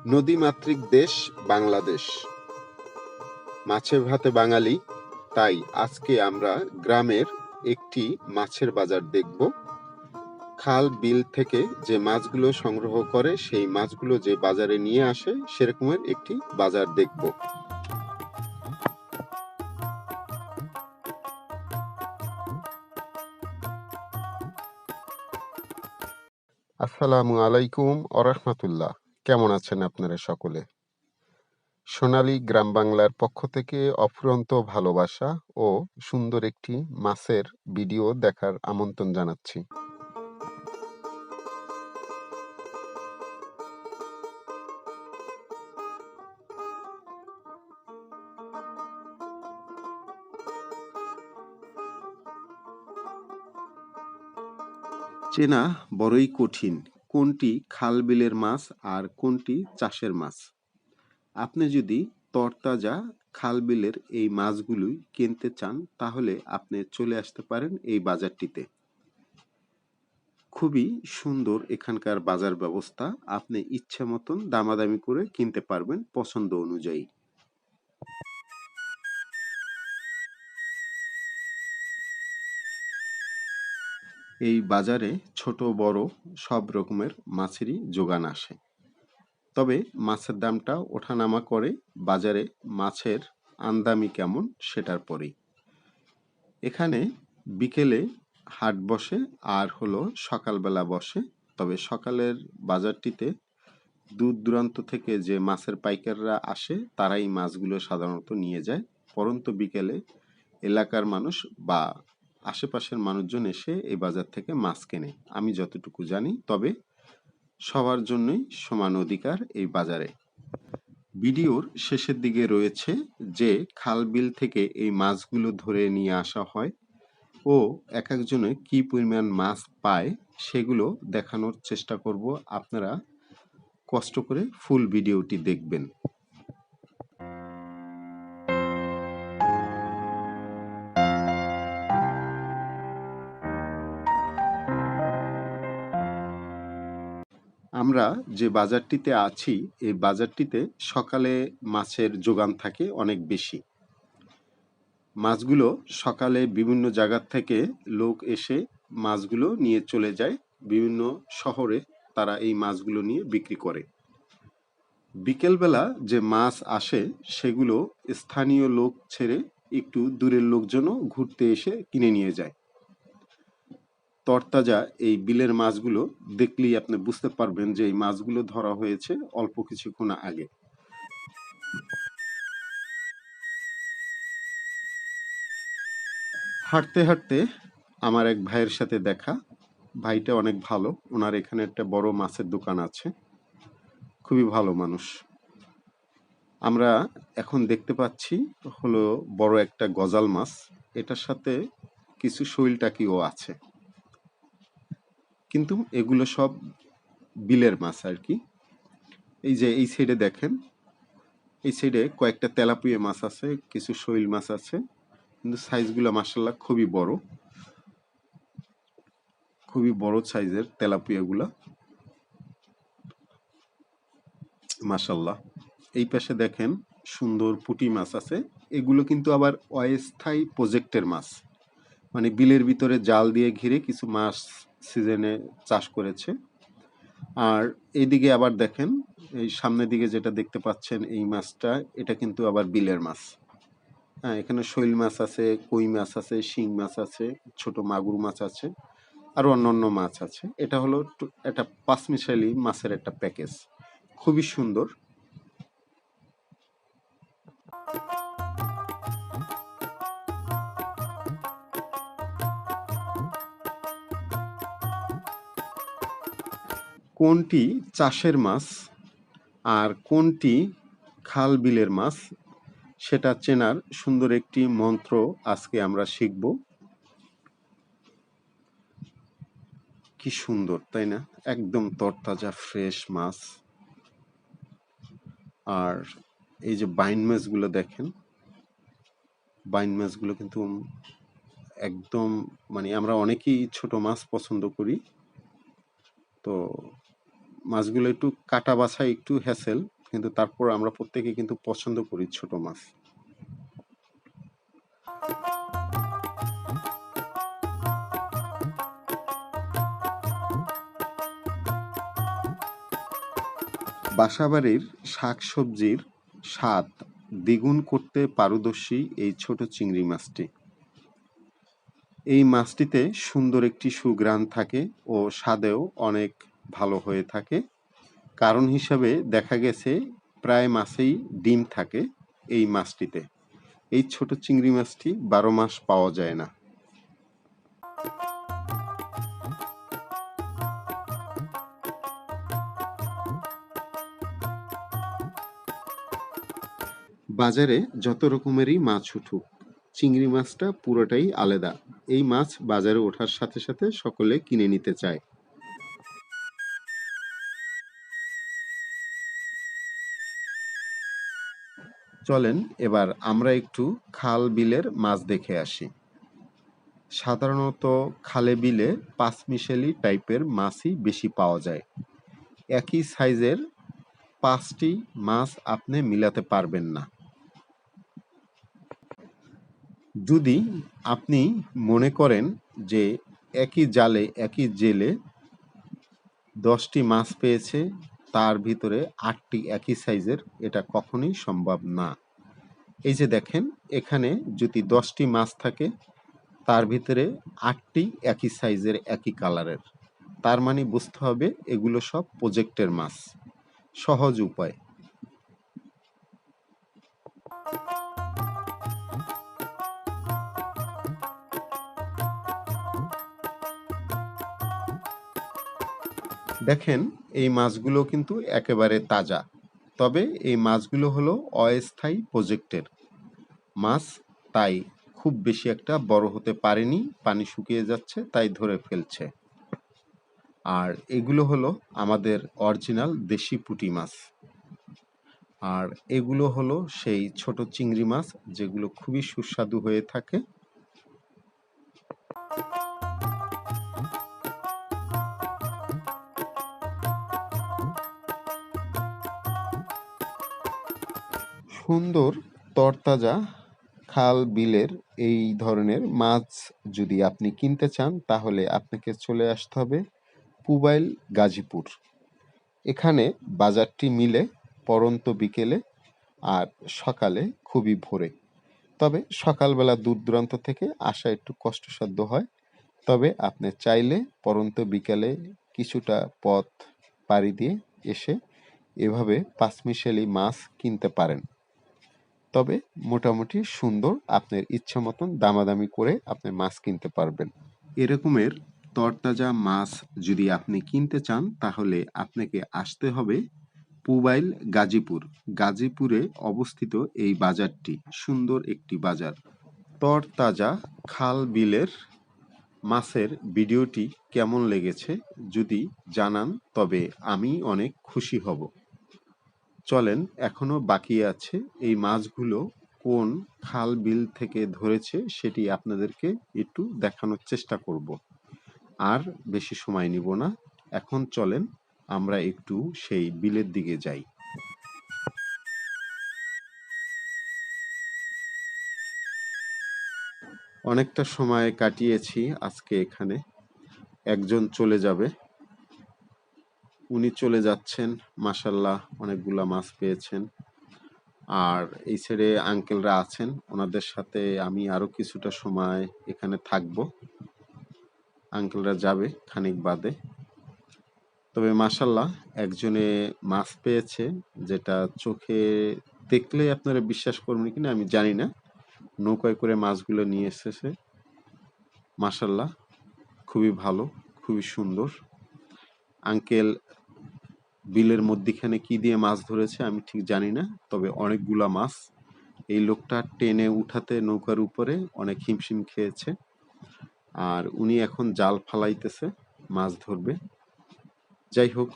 নদীমাতৃক দেশ বাংলাদেশ, মাছে ভাতে বাঙালি। তাই আজকে আমরা গ্রামের একটি মাছের বাজার দেখব। খাল বিল থেকে যে মাছগুলো সংগ্রহ করে সেই মাছগুলো যে বাজারে নিয়ে আসে সেরকমের একটি বাজার দেখব। আসসালামু আলাইকুম ওরহমাতুল্লাহ। কেমন আছেন আপনারা সকলে? সোনালী গ্রাম বাংলার পক্ষ থেকে অফুরন্ত ভালোবাসা ও সুন্দর একটি মাছের ভিডিও দেখার আমন্ত্রণ জানাচ্ছি। চেনা বড়ই কঠিন কোনটি খাল বিলের মাছ আর কোনটি চাষের মাছ। আপনি যদি তরতাজা খাল বিলের এই মাছগুলোই কিনতে চান তাহলে আপনি চলে আসতে পারেন এই বাজারটিতে। খুবই সুন্দর এখানকার বাজার ব্যবস্থা, আপনি ইচ্ছে মতন দামাদামি করে কিনতে পারবেন পছন্দ অনুযায়ী। এই বাজারে ছোট বড় সব রকমের মাছেরই যোগান আসে, তবে মাছের দামটা ওঠানামা করে বাজারে মাছের আমদানি কেমন সেটার পরেই। এখানে বিকেলে হাট বসে আর হলো সকালবেলা বসে, তবে সকালের বাজারটিতে দূর দূরান্ত থেকে যে মাছের পাইকাররা আসে তারাই মাছগুলো সাধারণত নিয়ে যায়, পরন্তু বিকেলে এলাকার মানুষ বা আশেপাশের মানুষজন এসে এই বাজার থেকে মাছ কেনে আমি যতটুকু জানি। তবে সবার জন্যই সমান অধিকার এই বাজারে। ভিডিওর শেষের দিকে রয়েছে যে খাল বিল থেকে এই মাছগুলো ধরে নিয়ে আসা হয় ও এক একজনে কি পরিমাণ মাছ পায় সেগুলো দেখানোর চেষ্টা করব। আপনারা কষ্ট করে ফুল ভিডিওটি দেখবেন। আমরা যে বাজারটিতে আছি এই বাজারটিতে সকালে মাছের যোগান থাকে অনেক বেশি। মাছগুলো সকালে বিভিন্ন জায়গা থেকে লোক এসে মাছগুলো নিয়ে চলে যায় বিভিন্ন শহরে, তারা এই মাছগুলো নিয়ে বিক্রি করে। বিকেলবেলা যে মাছ আসে সেগুলো স্থানীয় লোক ছেড়ে একটু দূরের লোকজনও ঘুরতে এসে কিনে নিয়ে যায়। তরতাজা এই বিলের মাছগুলো দেখলেই আপনি বুঝতে পারবেন যে এই মাছগুলো ধরা হয়েছে অল্প কিছুক্ষণ আগে। হাঁটতে হাঁটতে আমার এক ভাইয়ের সাথে দেখা। ভাইটা অনেক ভালো, ওনার এখানে একটা বড় মাছের দোকান আছে, খুবই ভালো মানুষ। আমরা এখন দেখতে পাচ্ছি হলো বড় একটা গজাল মাছ, এটার সাথে কিছু শৈল টাকিও আছে, কিন্তু এগুলো সব বিলের মাছ আর কি। এই যে এই সাইডে দেখেন, এই সাইডে কয়েকটা তেলাপিয়া মাছ আছে, কিছু শৈল মাছ আছে, কিন্তু সাইজগুলো মাশাআল্লাহ খুবই বড়, খুবই বড় সাইজের তেলাপিয়াগুলা মাশাআল্লাহ। এই পাশে দেখেন সুন্দর পুঁটি মাছ আছে, এগুলো কিন্তু আবার অস্থায়ী প্রজেক্টের মাছ, মানে বিলের ভিতরে জাল দিয়ে ঘিরে কিছু মাছ সিজনে চাষ করেছে। আর এইদিকে আবার দেখেন এই সামনের দিকে যেটা দেখতে পাচ্ছেন এই মাছটা, এটা কিন্তু আবার বিলের মাছ। হ্যাঁ, এখানে শৈল মাছ আছে, কই মাছ আছে, শিং মাছ আছে, ছোট মাগুর মাছ আছে, আর অন্যান্য মাছ আছে। এটা হলো একটা পাঁচমিশালি মাছের একটা প্যাকেজ, খুবই সুন্দর। কোনটি চাষের মাছ আর কোনটি খাল বিলের মাছ সেটা চেনার সুন্দর একটি মন্ত্র আজকে আমরা শিখব। কি সুন্দর তাই না, একদম তরতাজা ফ্রেশ মাছ। আর এই যে বাইন মাছগুলো দেখেন, বাইন মাছগুলো কিন্তু একদম, মানে আমরা অনেকেই ছোট মাছ পছন্দ করি, তো মাছগুলো একটু কাটা বাছাই একটু হ্যাসেল, কিন্তু তারপর আমরা প্রত্যেকে কিন্তু পছন্দ করি ছোট মাছ। বাসাবাড়ির শাকসবজির স্বাদ দ্বিগুণ করতে পারদর্শী এই ছোট চিংড়ি মাছটি। এই মাছটিতে সুন্দর একটি সুঘ্রাণ থাকে ও স্বাদেও অনেক ভালো হয়ে থাকে। কারণ হিসাবে দেখা গেছে প্রায় মাছেই ডিম থাকে এই মাছটিতে। এই ছোট চিংড়ি মাছটি 12 মাস পাওয়া যায় না। বাজারে যত রকমেরই মাছ উঠুক, চিংড়ি মাছটা পুরোটাই আলাদা। এই মাছ বাজারে ওঠার সাথে সাথে সকলে কিনে নিতে চায়। চলেন এবার আমরা একটু খাল বিলের মাছ দেখে আসি। সাধারণত খালে বিলে পাঁচমিশালি টাইপের মাছই বেশি পাওয়া যায়। একই সাইজের 5টি মাছ আপনি মিলাতে পারবেন না। যদি আপনি মনে করেন যে একই জালে একই জেলে 10টি মাছ পেয়েছে, তার ভিতরে 8টি একই সাইজের, এটা কখনোই সম্ভব না। এই যে দেখেন, এখানে যদি 10টি মাছ থাকে, তার ভিতরে 8টি একই সাইজের একই কালারের, তার মানে বুঝতে হবে এগুলো সব প্রজেক্টের মাছ। সহজ উপায়। দেখেন, এই মাছগুলো কিন্তু একেবারে তাজা। তবে এই মাছগুলো হলো অস্থায়ী প্রজেক্টের মাছ, তাই খুব বেশি একটা বড় হতে পারেনি, পানি শুকিয়ে যাচ্ছে তাই ধরে ফেলছে। আর এগুলো হলো আমাদের অরিজিনাল দেশি পুঁটি মাছ। আর এগুলো হলো সেই ছোট চিংড়ি মাছ যেগুলো খুবই সুস্বাদু হয়ে থাকে। সুন্দর তরতাজা খাল বিলের এই ধরনের মাছ যদি আপনি কিনতে চান, তাহলে আপনাকে চলে আসতে হবে পুবাইল গাজীপুর। এখানে বাজারটি মিলে পড়ন্ত বিকেলে আর সকালে খুবই ভোরে। তবে সকালবেলা দূর দূরান্ত থেকে আসা একটু কষ্টসাধ্য হয়। তবে আপনি চাইলে পড়ন্ত বিকেলে কিছুটা পথ পাড়ি দিয়ে এসে এভাবে পাঁচমিশালি মাছ কিনতে পারেন। তবে মোটামুটি সুন্দর, আপনার ইচ্ছা মতন দামাদামি করে আপনি মাছ কিনতে পারবেন। এরকমের তরতাজা মাছ যদি আপনি কিনতে চান, তাহলে আপনাকে আসতে হবে পুবাইল গাজীপুর। গাজীপুরে অবস্থিত এই বাজারটি সুন্দর একটি বাজার। তরতাজা খাল বিলের মাছের ভিডিওটি কেমন লেগেছে যদি জানান, তবে আমি অনেক খুশি হব। চলেন, এখনো বাকি আছে এই মাছগুলো কোন খাল বিল থেকে ধরেছে সেটি আপনাদেরকে একটু দেখানোর চেষ্টা করব। আর বেশি সময় নিব না, এখন চলেন আমরা একটু সেই বিলের দিকে যাই। অনেকটা সময় কাটিয়েছি আজকে এখানে। একজন চলে যাবে, উনি চলে যাচ্ছেন, মাশাল্লাহ অনেকগুলা মাছ পেয়েছেন। আর এই সাইডে আঙ্কেলরা আছেন, ওনাদের সাথে আমি আরো কিছুটা সময় এখানে থাকবো। আঙ্কেলরা যাবে খানিক বাদে। তবে মাশাল্লাহ একজনে মাছ পেয়েছে, যেটা চোখে দেখলে আপনারা বিশ্বাস করবেন কিনা আমি জানি না। নৌকায় করে মাছগুলো নিয়ে এসেছে। মাশাল্লাহ খুবই ভালো, খুবই সুন্দর। আঙ্কেল বিলের মধ্যিখানে কি দিয়ে মাছ ধরেছে আমি ঠিক জানি না, তবে অনেকগুলা মাছ। এই লোকটা টেনে উঠাতে নৌকার উপরে অনেক হিমশিম খেয়েছে। আর উনি এখন জাল ফালাইতেছে, মাছ ধরবে। যাই হোক,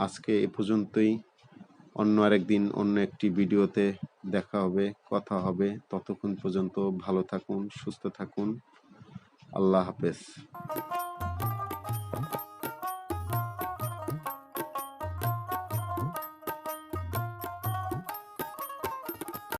আজকে এ পর্যন্তই। অন্য আরেকদিন অন্য একটি ভিডিওতে দেখা হবে, কথা হবে। ততক্ষণ পর্যন্ত ভালো থাকুন, সুস্থ থাকুন। আল্লাহ হাফেজ।